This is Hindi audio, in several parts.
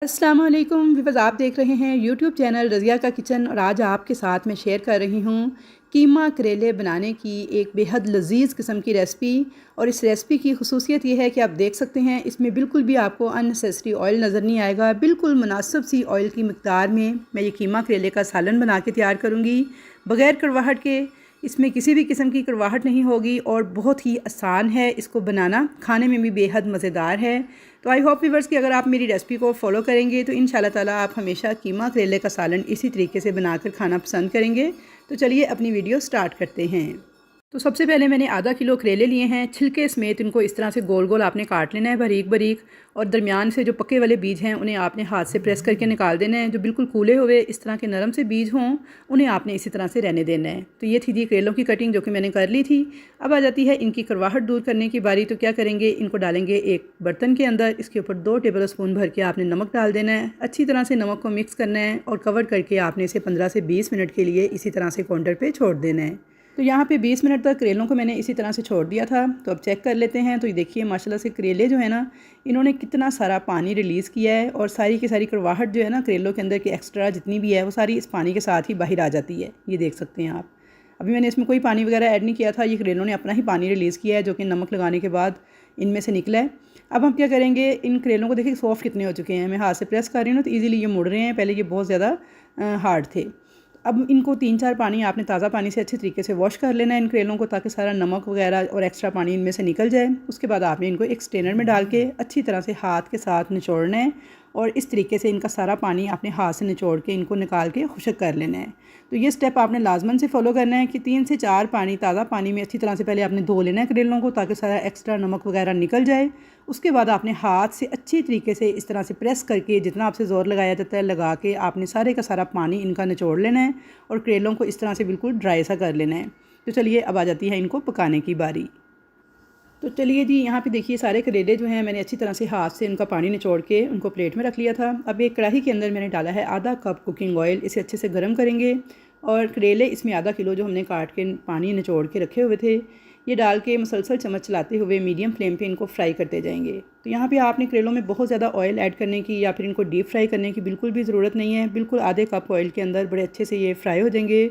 अस्सलाम वालेकुम व्यूअर्स, आप देख रहे हैं यूट्यूब चैनल रज़िया का किचन। और आज आपके साथ मैं शेयर कर रही हूँ कीमा करेले बनाने की एक बेहद लजीज़ किस्म की रेसिपी। और इस रेसिपी की खुसूसियत ये है कि आप देख सकते हैं इसमें बिल्कुल भी आपको अननेसेसरी ऑयल नज़र नहीं आएगा। बिल्कुल मुनासिब सी ऑयल की मिक़दार में मैं ये कीमा करेले का सालन बना के तैयार करूँगी, बग़ैर कड़वाहट के। इसमें किसी भी किस्म की कड़वाहट नहीं होगी और बहुत ही आसान है इसको बनाना, खाने में भी बेहद मज़ेदार है। तो आई होप व्यूअर्स कि अगर आप मेरी रेसिपी को फॉलो करेंगे तो इंशाल्लाह ताला आप हमेशा कीमा करेले का सालन इसी तरीके से बनाकर खाना पसंद करेंगे। तो चलिए अपनी वीडियो स्टार्ट करते हैं। तो सबसे पहले मैंने आधा किलो करेले लिए हैं। छिलके समेत इनको इस तरह से गोल गोल आपने काट लेना है, बारीक बारीक। और दरमियान से जो पके वाले बीज हैं उन्हें आपने हाथ से प्रेस करके निकाल देना है। जो बिल्कुल कूले हुए इस तरह के नरम से बीज हों उन्हें आपने इसी तरह से रहने देना है। तो ये थी जी करेलों की कटिंग जो कि मैंने कर ली थी। अब आ जाती है इनकी कड़वाहट दूर करने की बारी। तो क्या करेंगे, इनको डालेंगे एक बर्तन के अंदर। इसके ऊपर 2 टेबल स्पून भर के आपने नमक डाल देना है। अच्छी तरह से नमक को मिक्स करना है और कवर करके आपने इसे 15 से 20 मिनट के लिए इसी तरह से काउंटर पे छोड़ देना है। तो यहाँ पे 20 मिनट तक करेलों को मैंने इसी तरह से छोड़ दिया था। तो अब चेक कर लेते हैं। तो ये देखिए माशाल्लाह से करेले जो है ना, इन्होंने कितना सारा पानी रिलीज़ किया है। और सारी की सारी कड़वाहट जो है ना करेलों के अंदर की एक्स्ट्रा जितनी भी है वो सारी इस पानी के साथ ही बाहर आ जाती है। ये देख सकते हैं आप। अभी मैंने इसमें कोई पानी वगैरह ऐड नहीं किया था। ये करेलों ने अपना ही पानी रिलीज़ किया है जो कि नमक लगाने के बाद इनमें से निकला है। अब हम क्या करेंगे, इन करेलों को देखिए सॉफ्ट कितने हो चुके हैं। मैं हाथ से प्रेस कर रही हूँ तो ईज़िली ये मुड़ रहे हैं। पहले ये बहुत ज़्यादा हार्ड थे। अब इनको 3-4 पानी आपने ताज़ा पानी से अच्छे तरीके से वॉश कर लेना है इन करेलों को, ताकि सारा नमक वगैरह और एक्स्ट्रा पानी इनमें से निकल जाए। उसके बाद आपने इनको एक स्ट्रेनर में डाल के अच्छी तरह से हाथ के साथ निचोड़ना है। और इस तरीके से इनका सारा पानी आपने हाथ से निचोड़ के इनको निकाल के खुश्क कर लेना है। तो ये स्टेप आपने लाजमन से फॉलो करना है कि 3 से 4 पानी ताज़ा पानी में अच्छी तरह से पहले आपने धो लेना है करेलों को, ताकि सारा एक्स्ट्रा नमक वगैरह निकल जाए। उसके बाद आपने हाथ से अच्छी तरीके से इस तरह से प्रेस करके, जितना आपसे ज़ोर लगाया जाता है लगा के, आपने सारे का सारा पानी इनका निचोड़ लेना है और करेलों को इस तरह से बिल्कुल ड्राई सा कर लेना है। तो चलिए अब आ जाती है इनको पकाने की बारी। तो चलिए जी, यहाँ पे देखिए सारे करेले जो हैं मैंने अच्छी तरह से हाथ से उनका पानी निचोड़ के उनको प्लेट में रख लिया था। अब एक कढ़ाई के अंदर मैंने डाला है आधा कप कुकिंग ऑयल। इसे अच्छे से गर्म करेंगे और करेले इसमें आधा किलो जो हमने काट के पानी निचोड़ के रखे हुए थे ये डाल के मुसलसल चम्मच चलाते हुए मीडियम फ्लेम पे इनको फ्राई करते जाएंगे। तो यहाँ पे आपने करेलों में बहुत ज़्यादा ऑयल ऐड करने की या फिर इनको डीप फ्राई करने की बिल्कुल भी ज़रूरत नहीं है। बिल्कुल आधे कप ऑयल के अंदर बड़े अच्छे से ये फ्राई हो जाएंगे।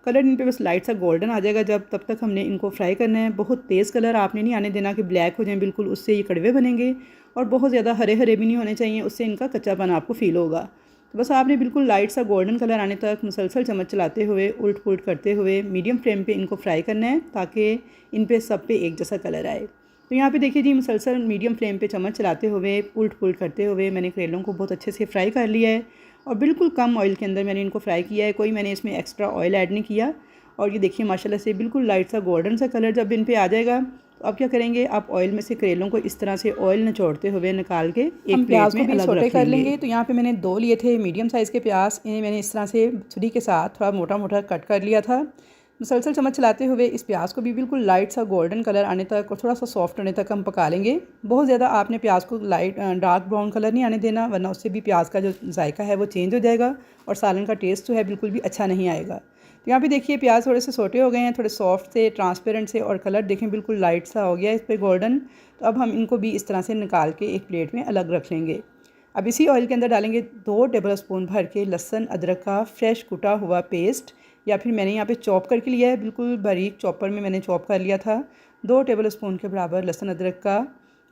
कलर इन पे बस लाइट सा गोल्डन आ जाएगा जब, तब तक हमने इनको फ्राई करना है। बहुत तेज़ कलर आपने नहीं आने देना कि ब्लैक हो जाए बिल्कुल, उससे ये कड़वे बनेंगे। और बहुत ज़्यादा हरे हरे भी नहीं होने चाहिए, उससे इनका कच्चापन आपको फ़ील होगा। तो बस आपने बिल्कुल लाइट सा गोल्डन कलर आने तक मुसलसल चम्मच चलाते हुए उल्ट पुल्ट करते हुए मीडियम फ्लेम पे इनको फ्राई करना है, ताकि इन पे सब पे एक जैसा कलर आए। तो यहाँ पे देखिए जी, मुसलसल मीडियम फ्लेम पे चम्मच चलाते हुए उल्ट पुल्ट करते हुए मैंने करेलों को बहुत अच्छे से फ्राई कर लिया है। और बिल्कुल कम ऑयल के अंदर मैंने इनको फ्राई किया है, कोई मैंने इसमें एक्स्ट्रा ऑयल ऐड नहीं किया। और ये देखिए माशाल्लाह से बिल्कुल लाइट सा गोल्डन सा कलर जब इन पे आ जाएगा, तो अब क्या करेंगे, आप ऑयल में से करेलों को इस तरह से ऑयल निचोड़ते हुए निकाल के एक प्लेट में अलग रख लेंगे। तो यहाँ पे मैंने 2 लिए थे मीडियम साइज़ के प्याज। इन्हें मैंने इस तरह से छुरी के साथ थोड़ा मोटा मोटा कट कर लिया था। मुसलसल चम्मच चलाते हुए इस प्याज को भी बिल्कुल लाइट सा गोल्डन कलर आने तक और थोड़ा सा सॉफ्ट होने तक हम पका लेंगे। बहुत ज़्यादा आपने प्याज को लाइट डार्क ब्राउन कलर नहीं आने देना, वरना उससे भी प्याज का जो जायका है वो चेंज हो जाएगा और सालन का टेस्ट जो है बिल्कुल भी अच्छा नहीं आएगा। तो यहाँ पे देखिए प्याज थोड़े से सोटे हो गए हैं, थोड़े सॉफ्ट से ट्रांसपेरेंट से, और कलर देखें बिल्कुल लाइट सा हो गया है इस पर गोल्डन। तो अब हम इनको भी इस तरह से निकाल के एक प्लेट में अलग रख लेंगे। अब इसी ऑयल के अंदर डालेंगे 2 टेबल स्पून भर के लहसुन अदरक का फ्रेश कुटा हुआ पेस्ट, या फिर मैंने यहाँ पे चॉप करके लिया है, बिल्कुल बारीक चॉपर में मैंने चॉप कर लिया था। 2 टेबल स्पून के बराबर लहसुन अदरक का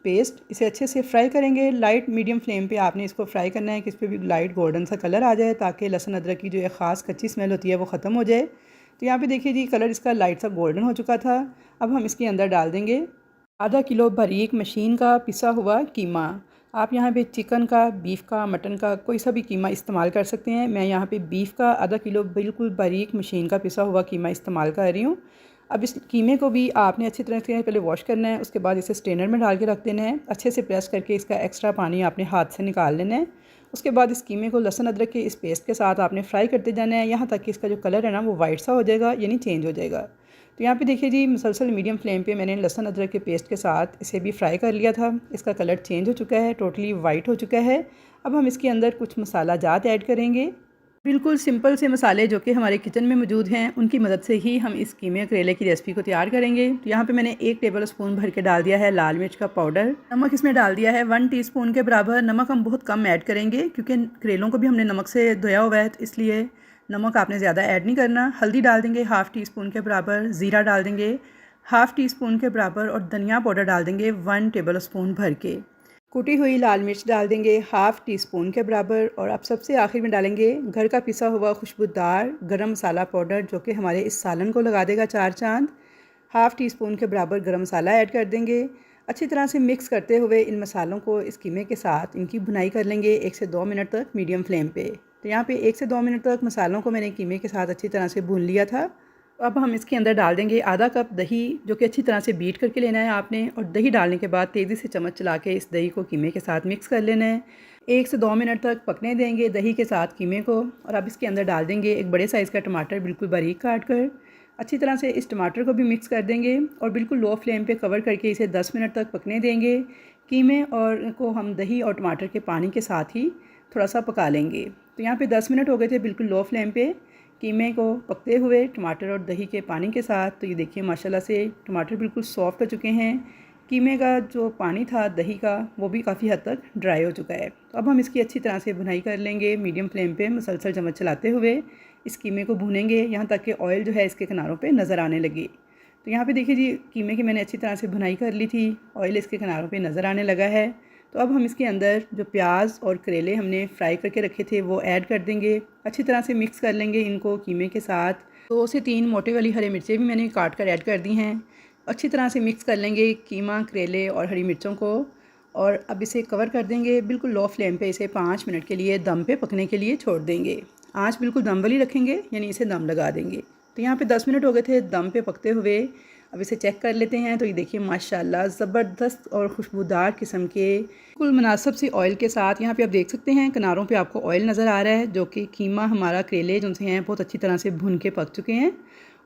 पेस्ट। इसे अच्छे से फ्राई करेंगे, लाइट मीडियम फ्लेम पे आपने इसको फ्राई करना है कि इस पर भी लाइट गोल्डन सा कलर आ जाए, ताकि लहसुन अदरक की जो एक ख़ास कच्ची स्मेल होती है वो ख़त्म हो जाए। तो यहाँ पे देखिए जी, कलर इसका लाइट सा गोल्डन हो चुका था। अब हम इसके अंदर डाल देंगे आधा किलो बारीक मशीन का पिसा हुआ कीमा। आप यहाँ पे चिकन का, बीफ का, मटन का कोई सा भी कीमा इस्तेमाल कर सकते हैं। मैं यहाँ पे बीफ का आधा किलो बिल्कुल बारीक मशीन का पिसा हुआ कीमा इस्तेमाल कर रही हूँ। अब इस कीमे को भी आपने अच्छी तरह से पहले वॉश करना है, उसके बाद इसे स्ट्रेनर में डाल के रख देना है। अच्छे से प्रेस करके इसका एक्स्ट्रा पानी आपने हाथ से निकाल लेना है। उसके बाद इस कीमे को लहसुन अदरक के इस पेस्ट के साथ आपने फ्राई करते जाना है, यहाँ तक कि इसका जो कलर है ना वो वाइट सा हो जाएगा, यानी चेंज हो जाएगा। तो यहाँ पे देखिए जी, मुसलसल मीडियम फ्लेम पे मैंने लहसुन अदरक के पेस्ट के साथ इसे भी फ्राई कर लिया था। इसका कलर चेंज हो चुका है, टोटली वाइट हो चुका है। अब हम इसके अंदर कुछ मसाला जात ऐड करेंगे। बिल्कुल सिंपल से मसाले जो कि हमारे किचन में मौजूद हैं उनकी मदद से ही हम इस कीमे करेले की रेसिपी को तैयार करेंगे। तो यहाँ पे मैंने 1 टेबल स्पून भर के डाल दिया है लाल मिर्च का पाउडर। नमक इसमें डाल दिया है 1 टीस्पून के बराबर। नमक हम बहुत कम ऐड करेंगे क्योंकि करेलों को भी हमने नमक से धोया हुआ है, तो इसलिए नमक आपने ज़्यादा ऐड नहीं करना। हल्दी डाल देंगे 1/2 टीस्पून के बराबर। ज़ीरा डाल देंगे 1/2 टीस्पून के बराबर और धनिया पाउडर डाल देंगे 1 टेबल स्पून भर के। कुटी हुई लाल मिर्च डाल देंगे 1/2 टीस्पून के बराबर। और अब सबसे आखिर में डालेंगे घर का पिसा हुआ खुशबूदार गरम मसाला पाउडर जो कि हमारे इस सालन को लगा देगा 4 चांद। 1/2 टीस्पून के बराबर गरम मसाला ऐड कर देंगे। अच्छी तरह से मिक्स करते हुए इन मसालों को इस कीमे के साथ इनकी भुनाई कर लेंगे 1 से 2 मिनट तक मीडियम फ्लेम पे। तो यहाँ पे 1 से 2 मिनट तक मसालों को मैंने कीमे के साथ अच्छी तरह से भून लिया था। अब हम इसके अंदर डाल देंगे आधा कप दही, जो कि अच्छी तरह से बीट करके लेना है आपने। और दही डालने के बाद तेज़ी से चम्मच चला के इस दही को कीमे के साथ मिक्स कर लेना है। 1 से 2 मिनट तक पकने देंगे दही के साथ कीमे को। और अब इसके अंदर डाल देंगे एक बड़े साइज़ का टमाटर बिल्कुल बारीक काट कर। अच्छी तरह से इस टमाटर को भी मिक्स कर देंगे और बिल्कुल लो फ्लेम पे कवर करके इसे 10 मिनट तक पकने देंगे। कीमे और को हम दही और टमाटर के पानी के साथ ही थोड़ा सा पका लेंगे। तो यहाँ पे 10 मिनट हो गए थे बिल्कुल लो फ्लेम पे कीमे को पकते हुए टमाटर और दही के पानी के साथ। तो ये देखिए माशाल्लाह से टमाटर बिल्कुल सॉफ्ट हो चुके हैं। कीमे का जो पानी था दही का वो भी काफ़ी हद तक ड्राई हो चुका है। तो अब हम इसकी अच्छी तरह से भुनाई कर लेंगे मीडियम फ्लेम पे मुसलसल चम्मच चलाते हुए इस कीमे को भूनेंगे यहाँ तक कि ऑयल जो है इसके किनारों पे नज़र आने लगे। तो यहाँ पे देखिए जी कीमे की मैंने अच्छी तरह से भुनाई कर ली थी, ऑयल इसके किनारों पे नज़र आने लगा है। तो अब हम इसके अंदर जो प्याज और करेले हमने फ्राई करके रखे थे वो ऐड कर देंगे। अच्छी तरह से मिक्स कर लेंगे इनको कीमे के साथ। 2 से 3 मोटे वाली हरी मिर्चें भी मैंने काट कर ऐड कर दी हैं। अच्छी तरह से मिक्स कर लेंगे कीमा, करेले और हरी मिर्चों को। और अब इसे कवर कर देंगे बिल्कुल लो फ्लेम पे। इसे 5 मिनट के लिए दम पे पकने के लिए छोड़ देंगे। आँच बिल्कुल दम वाली रखेंगे, यानी इसे दम लगा देंगे। तो यहाँ पे 10 मिनट हो गए थे दम पे पकते हुए। अब इसे चेक कर लेते हैं। तो ये देखिए माशाल्लाह ज़बरदस्त और खुशबूदार किस्म के बिल्कुल मुनासिब सी ऑयल के साथ यहाँ पे आप देख सकते हैं किनारों पे आपको ऑयल नज़र आ रहा है, जो कि कीमा हमारा करेले जो से हैं बहुत अच्छी तरह से भुन के पक चुके हैं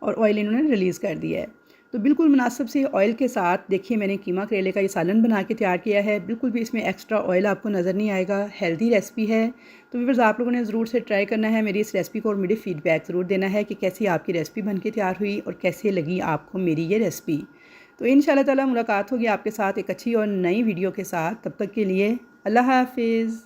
और ऑयल इन्होंने रिलीज़ कर दिया है। तो बिल्कुल मुनासिब सी ऑयल के साथ देखिए मैंने कीमा करेले का ये सालन बना के तैयार किया है। बिल्कुल भी इसमें एक्स्ट्रा ऑयल आपको नज़र नहीं आएगा। हेल्दी रेसिपी है। तो व्यूअर्स आप लोगों ने ज़रूर से ट्राई करना है मेरी इस रेसिपी को और मुझे फ़ीडबैक ज़रूर देना है कि कैसी आपकी रेसिपी बन के तैयार हुई और कैसे लगी आपको मेरी ये रेसिपी। तो इंशाल्लाह ताला मुलाकात होगी आपके साथ एक अच्छी और नई वीडियो के साथ। तब तक के लिए अल्लाह हाफ़िज़।